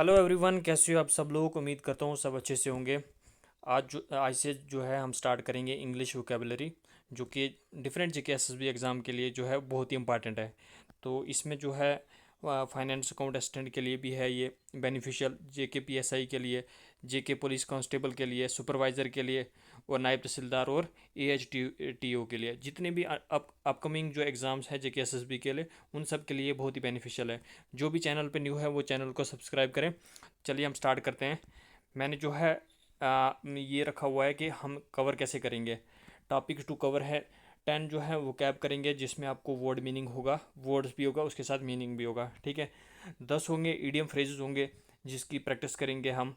Hello everyone, कैसे हो आप सब लोग। उम्मीद करता हूँ सब अच्छे से होंगे। आज से जो है हम स्टार्ट करेंगे इंग्लिश वोकेबलरी, जो कि डिफरेंट जीके एसएसबी एग्ज़ाम के लिए जो है बहुत ही इंपॉर्टेंट है। तो इसमें जो है फाइनेंस अकाउंट असिस्टेंट के लिए भी है ये बेनिफिशियल, जेके पीएसआई के लिए, जेके पुलिस कांस्टेबल के लिए, सुपरवाइज़र के लिए, और नायब तहसीलदार और एएचटीओ के लिए। जितने भी अपकमिंग जो एग्ज़ाम्स हैं जेके एसएसबी के लिए, उन सब के लिए बहुत ही बेनिफिशियल है। जो भी चैनल पे न्यू है वो चैनल को सब्सक्राइब करें। चलिए हम स्टार्ट करते हैं। मैंने जो है ये रखा हुआ है कि हम कवर कैसे करेंगे। टॉपिक टू कवर है 10 जो है वो कैब करेंगे, जिसमें आपको वर्ड मीनिंग होगा, वर्ड्स भी होगा, उसके साथ मीनिंग भी होगा। ठीक है। 10 होंगे ईडियम फ्रेजेस होंगे, जिसकी प्रैक्टिस करेंगे हम।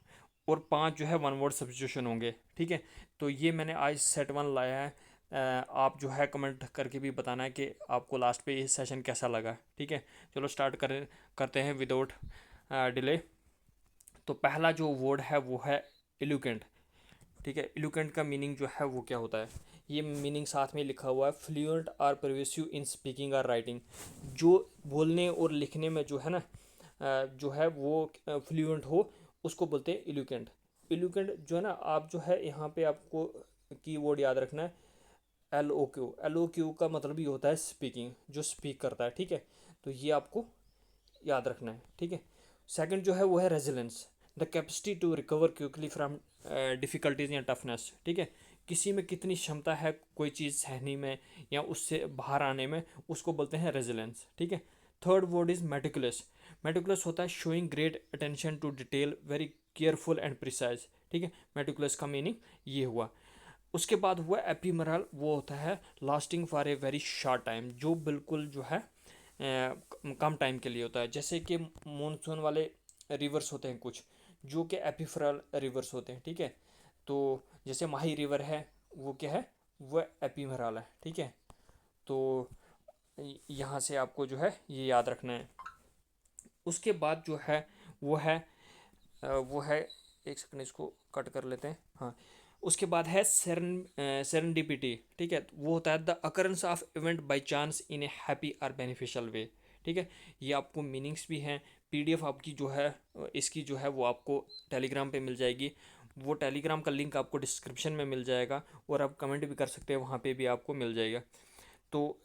और 5 जो है वन वर्ड सब्स्टिट्यूशन होंगे। ठीक है। तो ये मैंने आज सेट 1 लाया है। आप जो है कमेंट करके भी बताना है कि आपको लास्ट पे ये सेशन कैसा लगा। ठीक है। चलो स्टार्ट करते हैं विदाउट डिले। तो पहला जो वर्ड है वो है एलुकेंट। ठीक है। एलुकेंट का मीनिंग जो है वो क्या होता है, ये मीनिंग साथ में लिखा हुआ है। फ्लुएंट और परवेसिव इन स्पीकिंग और राइटिंग। जो बोलने और लिखने में जो है ना, जो है वो फ्लुएंट हो, उसको बोलते हैं एलुकेंट। एलुकेंट जो है ना, आप जो है यहाँ पे आपको कीवर्ड याद रखना है। एल ओ क्यू का मतलब ये होता है स्पीकिंग, जो स्पीक करता है। ठीक है। तो ये आपको याद रखना है। ठीक है। सेकंड जो है वो है resilience, the capacity to recover quickly from difficulties or toughness. ठीक है। किसी में कितनी क्षमता है कोई चीज़ सहने में या उससे बाहर आने में, उसको बोलते हैं रेजिलेंस। ठीक है। Third word is meticulous. Meticulous होता है showing great attention to detail, very careful and precise. ठीक है। मेटिकुलस का मीनिंग ये हुआ। उसके बाद हुआ एपीमरल, वो होता है lasting for a very short time, जो बिल्कुल जो है कम टाइम के लिए होता है। जैसे कि मानसून वाले रिवर्स होते हैं कुछ, जो कि एपीफरल रिवर्स होते हैं। ठीक है। तो जैसे माही रिवर है, वो क्या है, वो एपीमरल है। ठीक है। तो यहाँ से आपको जो है ये याद रखना है। उसके बाद जो है वो है वो है, एक सेकंड इसको कट कर लेते हैं। हाँ। उसके बाद है सेरेंडिपिटी। ठीक है। वो होता है the occurrence of event by chance in A happy और बेनिफिशियल वे। ठीक है। ये आपको मीनिंग्स भी हैं। पीडीएफ आपकी जो है इसकी जो है वो आपको टेलीग्राम पे मिल जाएगी। वो टेलीग्राम का लिंक आपको डिस्क्रिप्शन में मिल जाएगा, और आप कमेंट भी कर सकते हैं, वहाँ पे भी आपको मिल जाएगा। तो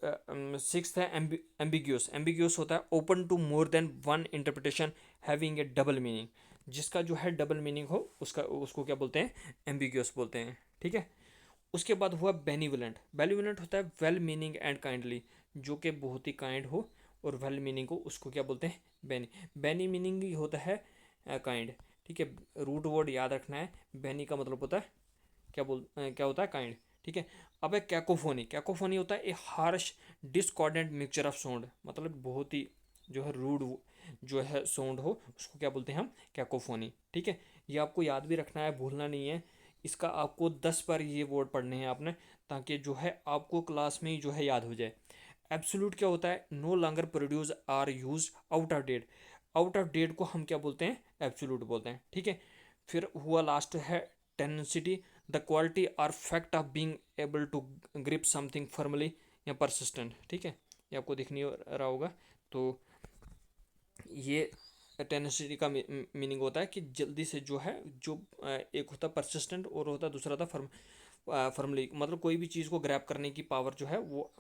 सिक्स्थ है एम्बिग्यूस। एम्बिग्यूस होता है open to more than one interpretation, having a double meaning. जिसका जो है डबल मीनिंग हो, उसको क्या बोलते हैं, एम्बिग्यूस बोलते हैं। ठीक है। उसके बाद हुआ बेनिवलेंट। बेनिवलेंट होता है वेल मीनिंग एंड काइंडली, जो कि बहुत ही काइंड हो और वेल मीनिंग हो, उसको क्या बोलते हैं, बेनी। बेनी मीनिंग ही होता है काइंड। ठीक है। रूट वर्ड याद रखना है। बेनी का मतलब होता है क्या होता है, काइंड। ठीक है। अब है कैकोफोनी। कैकोफोनी होता है a harsh discordant mixture of sound, मतलब बहुत ही जो है रूड जो है साउंड हो, उसको क्या बोलते हैं हम, कैकोफोनी। ठीक है। ये आपको याद भी रखना है, भूलना नहीं है। इसका आपको 10 बार ये वर्ड पढ़ने हैं आपने, ताकि जो है आपको क्लास में ही जो है याद हो जाए। एब्सोल्यूट क्या होता है, no longer produce or use out of date. Out of date को हम क्या बोलते हैं, एब्सोल्यूट बोलते हैं। ठीक है। फिर हुआ लास्ट है tenacity, the quality or fact of being able to grip something firmly या परसिस्टेंट। ठीक है। ये आपको दिख नहीं रहा होगा। तो ये टेनेंसिटी का मीनिंग होता है कि जल्दी से जो है, जो एक होता परसिस्टेंट और होता दूसरा था फर्मली, मतलब कोई भी चीज़ को ग्रैब करने की पावर जो है वो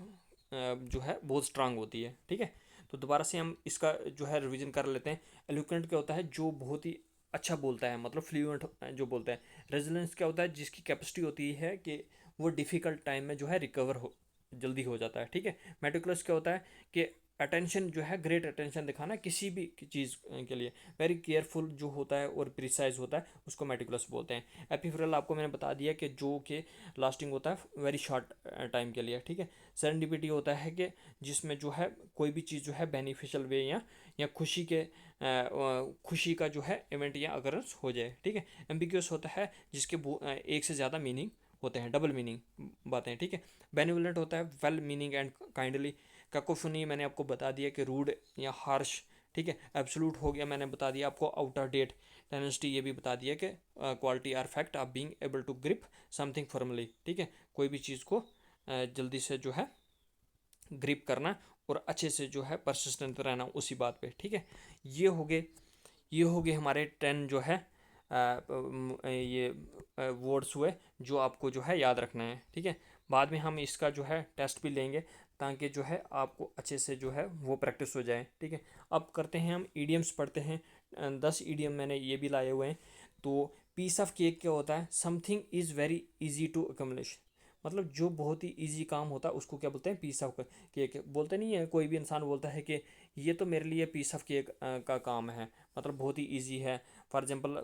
जो है बहुत स्ट्रांग होती है। ठीक है। तो दोबारा से हम इसका जो है रिवीजन कर लेते हैं। एलोक्वेंट क्या होता है, जो बहुत ही अच्छा बोलता है, मतलब फ्लुएंट जो बोलता है। रेजिलेंस क्या होता है, जिसकी कैपेसिटी होती है कि वो डिफ़िकल्ट टाइम में जो है रिकवर हो जल्दी हो जाता है। ठीक है। मेटिकुलस क्या होता है कि अटेंशन जो है, ग्रेट अटेंशन दिखाना किसी भी चीज़ के लिए, वेरी केयरफुल जो होता है और प्रिसाइज होता है, उसको मेटिकुलस बोलते हैं। एपिफरल आपको मैंने बता दिया कि जो कि लास्टिंग होता है वेरी शॉर्ट टाइम के लिए। ठीक है। सेरेंडिपिटी होता है कि जिसमें जो है कोई भी चीज़ जो है बेनिफिशियल वे या खुशी का जो है इवेंट या अगरंस हो जाए। ठीक है। एम्बिग्यूस होता है जिसके एक से ज़्यादा मीनिंग होते हैं, डबल मीनिंग बातें। ठीक है। बेनिवलेंट होता है well meaning and kindly. Cacophony मैंने आपको बता दिया कि रूड या हार्श। ठीक है। एब्सोल्यूट हो गया, मैंने बता दिया आपको आउट ऑफ डेट। टेनेंसिटी ये भी बता दिया कि quality or fact of being able to grip something formally. ठीक है। कोई भी चीज़ को जल्दी से जो है ग्रिप करना और अच्छे से जो है परसिस्टेंट रहना उसी बात पे। ठीक है। ये हो गए ये हो गए हमारे 10 जो है ये वर्ड्स हुए जो आपको जो है याद रखना है, ठीक है। बाद में हम इसका जो है टेस्ट भी लेंगे ताकि जो है आपको अच्छे से जो है वो प्रैक्टिस हो जाए, ठीक है। अब करते हैं हम ईडियम्स पढ़ते हैं। 10 ईडियम मैंने ये भी लाए हुए हैं। तो पीस ऑफ केक क्या होता है? Something is very easy to accomplish. मतलब जो बहुत ही इजी काम होता है उसको क्या बोलते हैं? Piece of cake. बोलते नहीं है, कोई भी इंसान बोलता है कि ये तो मेरे लिए पीस ऑफ केक का काम है, मतलब बहुत ही इजी है। फॉर एग्जांपल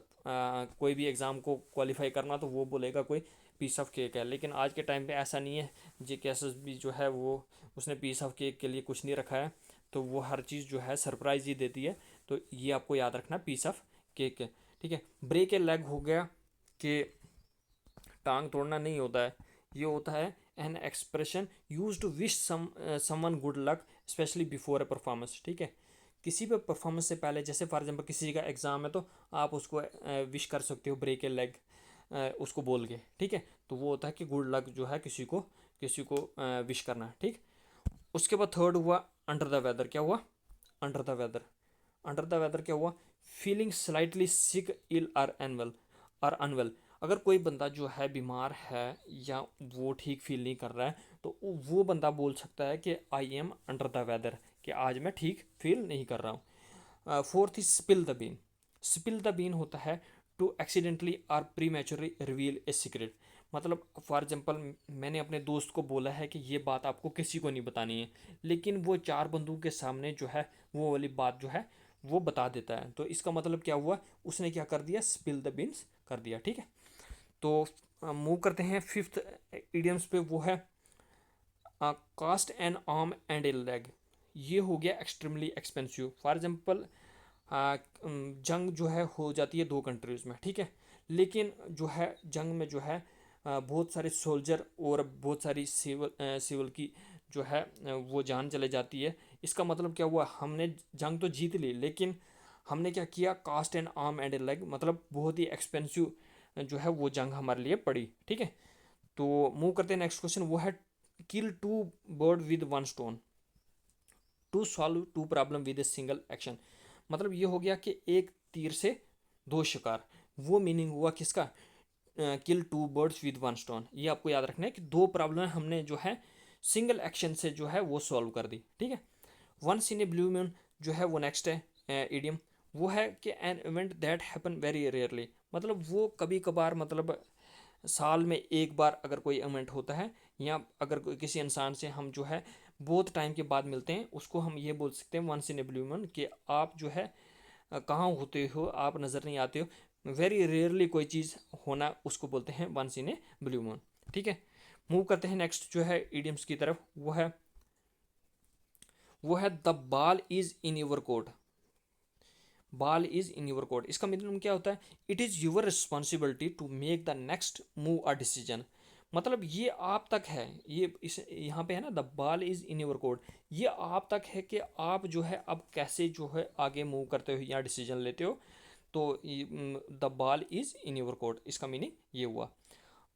कोई भी एग्ज़ाम को क्वालिफाई करना तो वो बोलेगा कोई पीस ऑफ केक है। लेकिन आज के टाइम पे ऐसा नहीं है। जे केसेस भी जो है वो उसने पीस ऑफ केक के लिए कुछ नहीं रखा है, तो वो हर चीज़ जो है सरप्राइज ही देती है। तो ये आपको याद रखना, पीस ऑफ केक है, ठीक है। ब्रेक ए लेग हो गया कि टांग तोड़ना नहीं होता है, ये होता है an expression use to wish someone good luck especially before a performance, ठीक है। किसी भी परफॉर्मेंस से पहले, जैसे फॉर एग्जांपल किसी का एग्ज़ाम है तो आप उसको विश कर सकते हो ब्रेक ए लेग उसको बोल के, ठीक है। तो वो होता है कि गुड लक जो है किसी को विश करना, ठीक। उसके बाद थर्ड हुआ अंडर द वेदर। क्या हुआ? Under the weather. Under the weather क्या हुआ? फीलिंग स्लाइटली सिक, इल और अनवेल और अनवेल। अगर कोई बंदा जो है बीमार है या वो ठीक फील नहीं कर रहा है तो वो बंदा बोल सकता है कि I am under the weather, कि आज मैं ठीक फील नहीं कर रहा हूँ। Fourth is spill the bean. Spill the bean होता है to accidentally or prematurely reveal a secret. मतलब फॉर एग्जांपल मैंने अपने दोस्त को बोला है कि ये बात आपको किसी को नहीं बतानी है, लेकिन वो चार बंदों के सामने जो है वो वाली बात जो है वो बता देता है। तो इसका मतलब क्या हुआ? उसने क्या कर दिया? स्पिल द बीन्स कर दिया, ठीक है। तो मूव करते हैं फिफ्थ इडियम्स पे, वो है cost an arm and a leg. ये हो गया एक्सट्रीमली एक्सपेंसिव। फॉर एग्जांपल जंग जो है हो जाती है दो कंट्रीज़ में, ठीक है। लेकिन जो है जंग में जो है बहुत सारे सोल्जर और बहुत सारी सिविल की जो है वो जान चले जाती है। इसका मतलब क्या हुआ? हमने जंग तो जीत ली, लेकिन हमने क्या किया? Cost and arm and a leg, मतलब बहुत ही एक्सपेंसिव जो है वो जंग हमारे लिए पड़ी, ठीक है। तो मूव करते हैं नेक्स्ट क्वेश्चन, वो है kill two bird with one stone to solve two problem with a single action. मतलब ये हो गया कि एक तीर से दो शिकार। वो मीनिंग हुआ किसका? Kill two birds with one stone. ये आपको याद रखना है कि दो प्रॉब्लम हमने जो है सिंगल एक्शन से जो है वो सॉल्व कर दी, ठीक है। Once in a blue moon जो है वो नेक्स्ट है इडियम। वो है कि an event that happen very rarely. मतलब वो कभी कभार, मतलब साल में एक बार अगर कोई इवेंट होता है, या अगर किसी इंसान से हम जो है बहुत टाइम के बाद मिलते हैं, उसको हम ये बोल सकते हैं once in a blue moon, कि आप जो है कहाँ होते हो, आप नज़र नहीं आते हो। वेरी रेयरली कोई चीज़ होना, उसको बोलते हैं once in a blue moon, ठीक है। मूव करते हैं नेक्स्ट जो है इडियम्स की तरफ। वो है the ball is in your court. Ball is in your court, इसका मतलब क्या होता है? It is your responsibility to make the next move a decision. मतलब ये आप तक है, ये इस यहाँ पे है ना, the ball is in your court. ये आप तक है कि आप जो है अब कैसे जो है आगे मूव करते हो या डिसीजन लेते हो। तो the ball is in your court, इसका मीनिंग ये हुआ।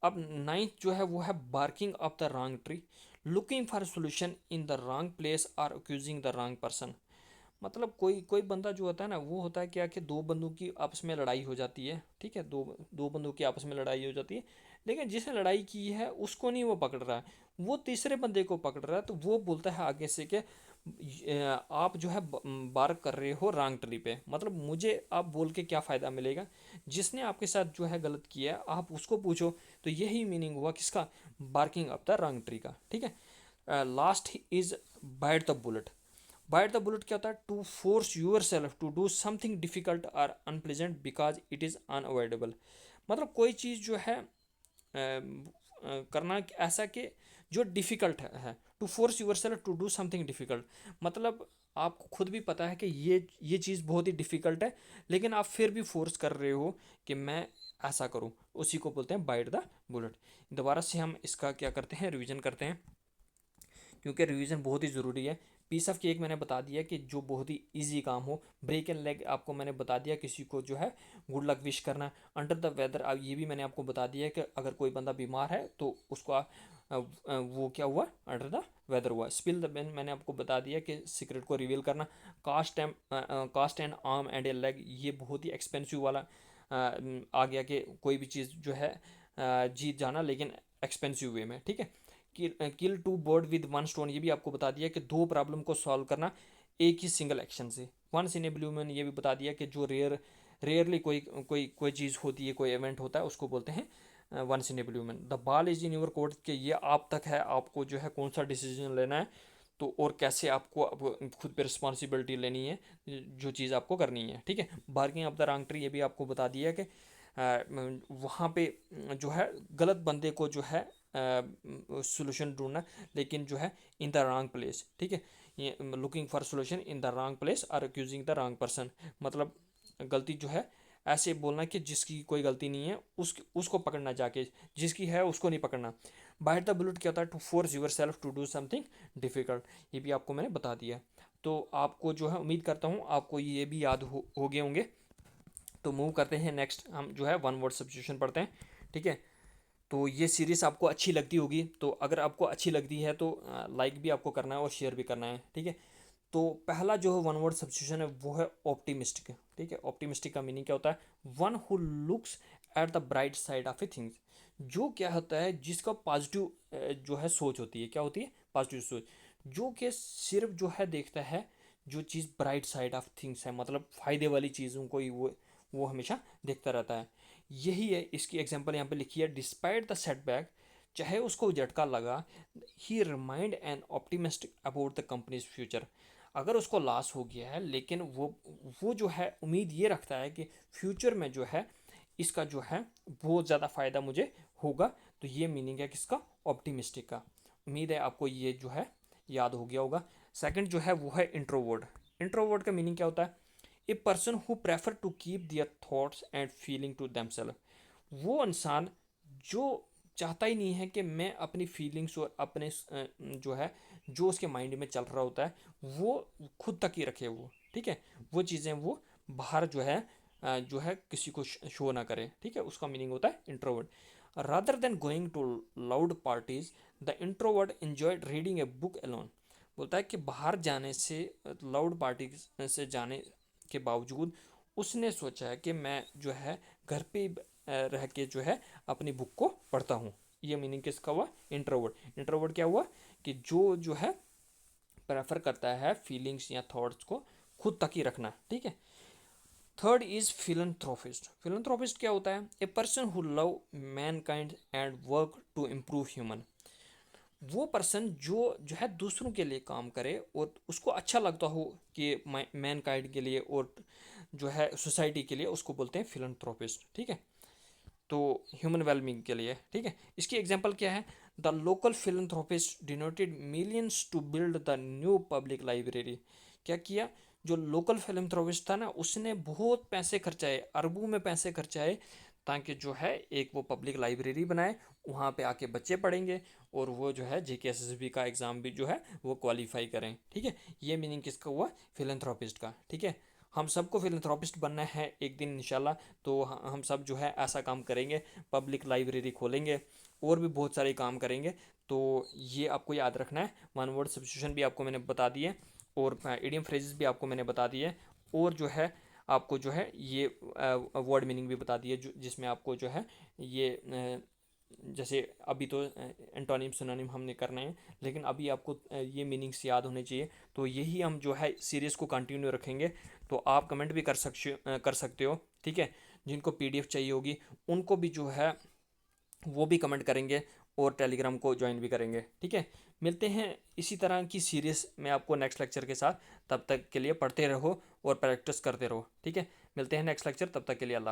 अब नाइन्थ जो है वो है barking up the wrong tree, looking for solution in the wrong place और अक्यूजिंग द रॉन्ग पर्सन। मतलब कोई कोई बंदा जो होता है ना, वो होता है क्या कि दो बंदों की आपस में लड़ाई हो जाती है, ठीक है। दो दो बंदों की आपस में लड़ाई हो जाती है, लेकिन जिसने लड़ाई की है उसको नहीं वो पकड़ रहा है, वो तीसरे बंदे को पकड़ रहा है। तो वो बोलता है आगे से कि आप जो है बार्क कर रहे हो रॉन्ग ट्री पे, मतलब मुझे आप बोल के क्या फ़ायदा मिलेगा? जिसने आपके साथ जो है गलत किया है आप उसको पूछो। तो यही मीनिंग हुआ किसका? Barking up the wrong tree का, ठीक है। Last is bite the bullet. Bite the bullet क्या होता है? To force yourself to do something difficult और unpleasant because it is unavoidable. मतलब कोई चीज़ जो है करना ऐसा कि जो डिफ़िकल्ट है। To force yourself to do something difficult, मतलब आपको खुद भी पता है कि ये चीज़ बहुत ही डिफ़िकल्ट है, लेकिन आप फिर भी फोर्स कर रहे हो कि मैं ऐसा करूं, उसी को बोलते हैं बाइट द बुलेट। दोबारा से हम इसका क्या करते हैं? रिवीजन करते हैं, क्योंकि रिवीजन बहुत ही ज़रूरी है। पीस ऑफ केक मैंने बता दिया कि जो बहुत ही इजी काम हो। ब्रेक एंड लेग आपको मैंने बता दिया, किसी को जो है गुड लक विश करना। अंडर द वेदर ये भी मैंने आपको बता दिया कि अगर कोई बंदा बीमार है तो उसको वो क्या हुआ, अंडर द वेदर हुआ। स्पिल द पेन मैंने आपको बता दिया कि सीक्रेट को रिवील करना। Cost and arm and a leg, ये बहुत ही एक्सपेंसिव वाला आ गया कि कोई भी चीज़ जो है जीत जाना, लेकिन एक्सपेंसिव वे में, ठीक है। Kill two bird with one stone, ये भी आपको बता दिया कि दो प्रॉब्लम को सॉल्व करना एक ही सिंगल एक्शन से। Once in a blue moon, ये भी बता दिया कि जो रेयरली कोई चीज़ होती है, कोई इवेंट होता है, उसको बोलते हैं once in a blue moon. The ball is in your court, कि ये आप तक है, आपको जो है कौन सा डिसीजन लेना है, तो और कैसे आपको अब खुद पे रिस्पॉन्सिबिलिटी लेनी है, जो चीज़ आपको करनी है, ठीक है। Barging of the wrong tree, ये भी आपको बता दिया कि वहाँ पे जो है गलत बंदे को जो है सोल्यूशन ढूंढना, लेकिन जो है इन द रॉन्ग प्लेस, ठीक है। ये looking for solution in the wrong place और अक्यूजिंग द रॉन्ग पर्सन, मतलब गलती जो है ऐसे बोलना कि जिसकी कोई गलती नहीं है उसको पकड़ना, जाके जिसकी है उसको नहीं पकड़ना। बाइट द बुलेट क्या होता है, to force yourself to do something difficult, ये भी आपको मैंने बता दिया। तो आपको जो है उम्मीद करता हूँ आपको ये भी याद हो गए होंगे। तो मूव करते हैं नेक्स्ट, हम जो है वन वर्ड सब्स्टिट्यूशन पढ़ते हैं, ठीक है। तो ये सीरीज़ आपको अच्छी लगती होगी, तो अगर आपको अच्छी लगती है तो लाइक भी आपको करना है और शेयर भी करना है, ठीक है। तो पहला जो वन वर्ड सब्स्टिट्यूशन है वो है ऑप्टिमिस्टिक, ठीक है। ऑप्टिमिस्टिक का मीनिंग क्या होता है, one who looks at the bright side of A things, जो क्या होता है जिसका पॉजिटिव जो है सोच होती है, क्या होती है, पॉजिटिव सोच, जो कि सिर्फ जो है देखता है जो चीज़ ब्राइट साइड ऑफ थिंग्स है, मतलब फ़ायदे वाली चीज़ों को ही वो हमेशा देखता रहता है। यही है, इसकी एग्जांपल यहाँ पे लिखी है, डिस्पाइट द सेटबैक, चाहे उसको झटका लगा, he remained and optimistic about the company's future, अगर उसको लॉस हो गया है लेकिन वो जो है उम्मीद ये रखता है कि फ्यूचर में जो है इसका जो है बहुत ज़्यादा फ़ायदा मुझे होगा। तो ये मीनिंग है किसका, ऑप्टिमिस्टिक का। उम्मीद है आपको ये जो है याद हो गया होगा। सेकंड जो है वो है इंट्रोवर्ड। इंट्रोवर्ड का मीनिंग क्या होता है, a person who prefer to keep their thoughts and feeling to themselves, वो इंसान जो चाहता ही नहीं है कि मैं अपनी फीलिंग्स और अपने जो है जो उसके माइंड में चल रहा होता है वो खुद तक ही रखे वो, ठीक है। वो चीज़ें वो बाहर जो है किसी को शो ना करे, ठीक है। उसका मीनिंग होता है introvert. Rather than going to loud parties, the introvert enjoyed reading a book alone, बोलता है कि बाहर जाने से, लाउड पार्टी से जाने के बावजूद उसने सोचा है कि मैं जो है घर पे रह के जो है अपनी बुक को पढ़ता हूँ। ये मीनिंग किसका हुआ, इंट्रोवर्ट। इंट्रोवर्ट क्या हुआ कि जो है प्रेफर करता है फीलिंग्स या थॉट्स को खुद तक ही रखना, ठीक है। Third is philanthropist. फिलंथ्रोपिस्ट क्या होता है, a person who love mankind and work to improve human, वो पर्सन जो है दूसरों के लिए काम करे और उसको अच्छा लगता हो कि मैनकाइंड के लिए और जो है सोसाइटी के लिए, उसको बोलते हैं फिलंथ्रोपिस्ट, ठीक है। तो ह्यूमन वेलबींग के लिए, ठीक है। इसकी एग्जांपल क्या है, the local philanthropist donated millions to build the new public library, क्या किया, जो लोकल फिलंथ्रोपिस्ट था ना उसने बहुत पैसे खर्चाए, अरबों में पैसे खर्चाए, ताकि जो है एक वो पब्लिक लाइब्रेरी बनाए, वहाँ पे आके बच्चे पढ़ेंगे और वो जो है JKSSB का एग्ज़ाम भी जो है वो क्वालिफाई करें, ठीक है। ये मीनिंग किसका हुआ, फिलंथ्रोपिस्ट का, ठीक है। हम सबको फिलंथ्रोपिस्ट बनना है एक दिन इंशाल्लाह, तो हम सब जो है ऐसा काम करेंगे, पब्लिक लाइब्रेरी खोलेंगे और भी बहुत सारे काम करेंगे। तो ये आपको याद रखना है। वन वर्ड सब्स्टिट्यूशन भी आपको मैंने बता दिए और इडियम फ्रेजेस भी आपको मैंने बता दिए, और जो है आपको जो है ये वर्ड मीनिंग भी बता दिए, जिसमें आपको जो है ये जैसे अभी तो एंटोनिम सिनोनिम हमने करना है, लेकिन अभी आपको ये मीनिंग्स याद होने चाहिए। तो यही हम जो है सीरीज़ को कंटिन्यू रखेंगे। तो आप कमेंट भी कर सकते हो, ठीक है। जिनको PDF चाहिए होगी उनको भी जो है वो भी कमेंट करेंगे और टेलीग्राम को ज्वाइन भी करेंगे, ठीक है। मिलते हैं इसी तरह की सीरीज़ में आपको नेक्स्ट लेक्चर के साथ, तब तक के लिए पढ़ते रहो और प्रैक्टिस करते रहो, ठीक है। मिलते हैं नेक्स्ट लेक्चर, तब तक के लिए अल्लाह।